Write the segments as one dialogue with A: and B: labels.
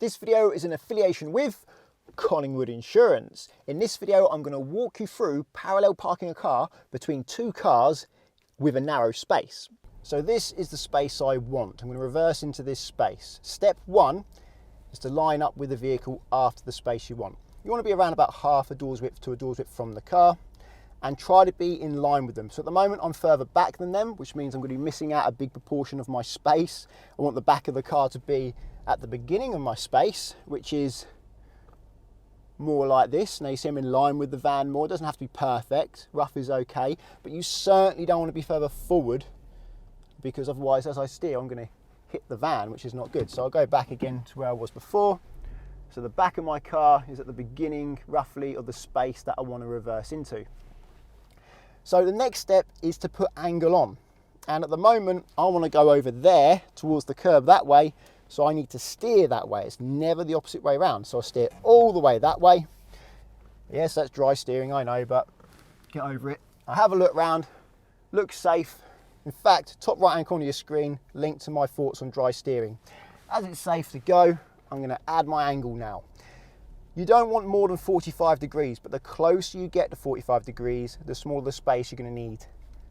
A: This video is in affiliation with Collingwood Insurance. In this video, I'm going to walk you through parallel parking a car between two cars with a narrow space. So this is the space I want. I'm going to reverse into this space. Step one is to line up with the vehicle after the space you want. You want to be around about half a door's width to a door's width from the car and try to be in line with them. So at the moment I'm further back than them, which means I'm going to be missing out a big proportion of my space. I want the back of the car to be at the beginning of my space, which is more like this. Now you see I'm in line with the van more. It doesn't have to be perfect, rough is okay, but you certainly don't want to be further forward because otherwise as I steer I'm going to hit the van, which is not good. So I'll go back again to where I was before. So the back of my car is at the beginning roughly of the space that I want to reverse into. So the next step is to put angle on. And at the moment, I want to go over there towards the curb that way. So I need to steer that way. It's never the opposite way around. So I steer all the way that way. Yes, that's dry steering, I know, but get over it. I have a look round, looks safe. In fact, top right hand corner of your screen, linked to my thoughts on dry steering. As it's safe to go, I'm going to add my angle now. You don't want more than 45 degrees, but the closer you get to 45 degrees, the smaller the space you're going to need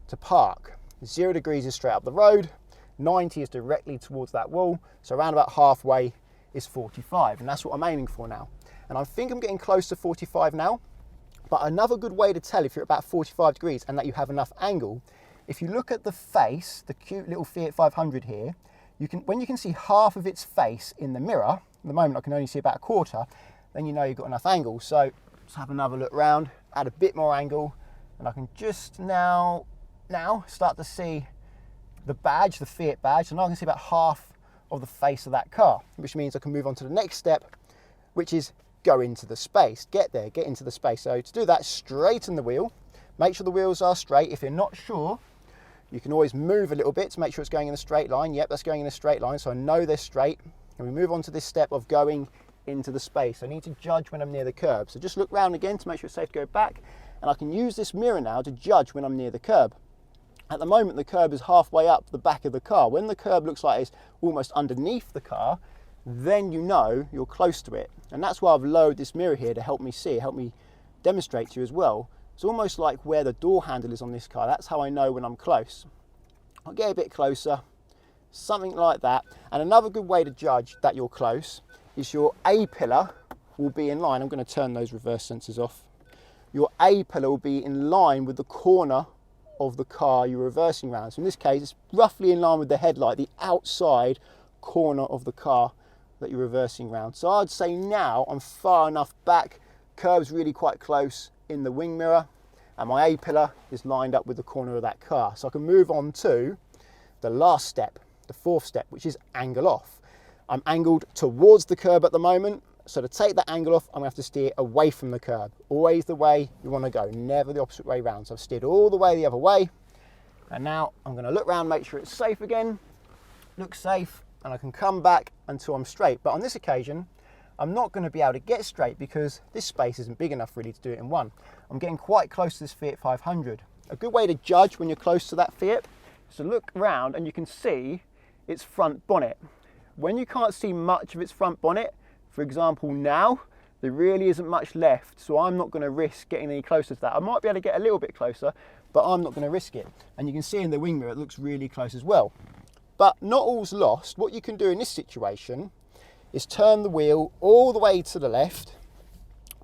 A: to park. 0 degrees is straight up the road, 90 is directly towards that wall, so around about halfway is 45, and that's what I'm aiming for now. And I think I'm getting close to 45 now, but another good way to tell if you're about 45 degrees and that you have enough angle, if you look at the face, the cute little Fiat 500 here, when you can see half of its face in the mirror, at the moment I can only see about a quarter, then you know you've got enough angle. So let's have another look round, add a bit more angle, and I can just now start to see the badge, the Fiat badge, and I can see about half of the face of that car, which means I can move on to the next step, which is go into the space. Get into the space. So to do that, straighten the wheel, make sure the wheels are straight. If you're not sure, you can always move a little bit to make sure it's going in a straight line. Yep, that's going in a straight line, so I know they're straight. And we move on to this step of going into the space. I need to judge when I'm near the curb. So just look round again to make sure it's safe to go back. And I can use this mirror now to judge when I'm near the curb. At the moment, the curb is halfway up the back of the car. When the curb looks like it's almost underneath the car, then you know you're close to it. And that's why I've lowered this mirror here to help me see, help me demonstrate to you as well. It's almost like where the door handle is on this car. That's how I know when I'm close. I'll get a bit closer, something like that. And another good way to judge that you're close is your A pillar will be in line. I'm going to turn those reverse sensors off. Your A pillar will be in line with the corner of the car you're reversing around. So in this case, it's roughly in line with the headlight, the outside corner of the car that you're reversing around. So I'd say now I'm far enough back, curb's really quite close in the wing mirror, and my A pillar is lined up with the corner of that car. So I can move on to the last step, the fourth step, which is angle off. I'm angled towards the curb at the moment, so to take that angle off, I'm going to have to steer away from the curb. Always the way you want to go, never the opposite way around. So I've steered all the way the other way, and now I'm going to look around, make sure it's safe again, looks safe, and I can come back until I'm straight. But on this occasion, I'm not going to be able to get straight because this space isn't big enough really to do it in one. I'm getting quite close to this Fiat 500. A good way to judge when you're close to that Fiat is to look around and you can see its front bonnet. When you can't see much of its front bonnet, for example now, there really isn't much left, so I'm not going to risk getting any closer to that. I might be able to get a little bit closer, but I'm not going to risk it. And you can see in the wing mirror it looks really close as well. But not all's lost. What you can do in this situation is turn the wheel all the way to the left,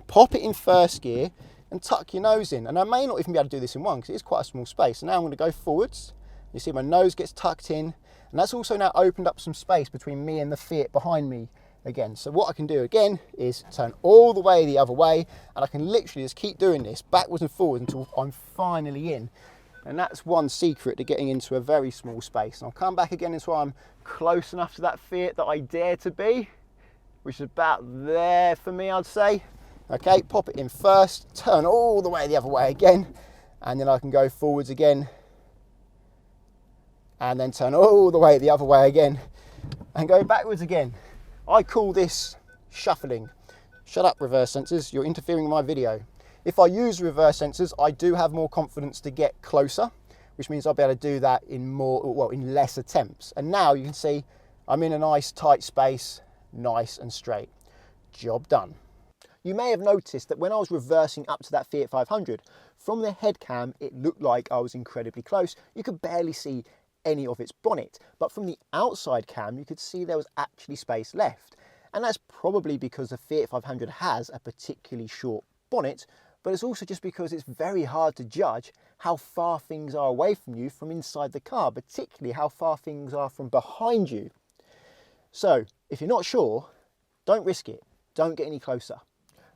A: pop it in first gear and tuck your nose in. And I may not even be able to do this in one because it is quite a small space. So now I'm going to go forwards. You see my nose gets tucked in, and that's also now opened up some space between me and the Fiat behind me again. So what I can do again is turn all the way the other way, and I can literally just keep doing this backwards and forwards until I'm finally in. And that's one secret to getting into a very small space. And I'll come back again until I'm close enough to that Fiat that I dare to be, which is about there for me, I'd say. Okay, pop it in first, turn all the way the other way again, and then I can go forwards again, and then turn all the way the other way again, and go backwards again. I call this shuffling. Shut up, reverse sensors, you're interfering with my video. If I use reverse sensors, I do have more confidence to get closer, which means I'll be able to do that in less attempts. And now you can see I'm in a nice tight space nice and straight. Job done. You may have noticed that when I was reversing up to that Fiat 500, from the head cam it looked like I was incredibly close. You could barely see any of its bonnet, but from the outside cam you could see there was actually space left. And that's probably because the Fiat 500 has a particularly short bonnet, but it's also just because it's very hard to judge how far things are away from you from inside the car, particularly how far things are from behind you. So if you're not sure, don't risk it. Don't get any closer.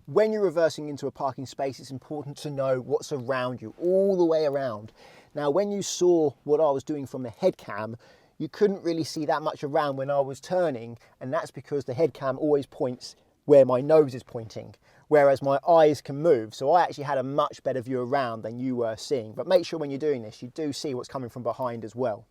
A: When you're reversing into a parking space, it's important to know what's around you, all the way around. Now, when you saw what I was doing from the head cam, you couldn't really see that much around when I was turning, and that's because the head cam always points where my nose is pointing, whereas my eyes can move. So I actually had a much better view around than you were seeing. But make sure when you're doing this, you do see what's coming from behind as well.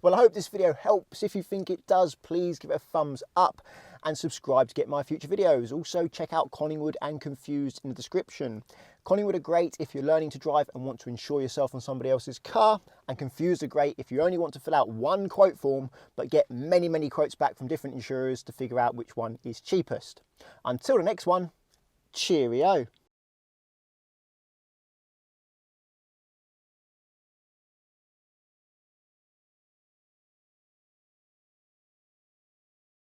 A: Well, I hope this video helps. If you think it does, please give it a thumbs up and subscribe to get my future videos. Also, check out Collingwood and Confused in the description. Collingwood are great if you're learning to drive and want to insure yourself on somebody else's car, and Confused are great if you only want to fill out one quote form but get many quotes back from different insurers to figure out which one is cheapest. Until the next one, cheerio.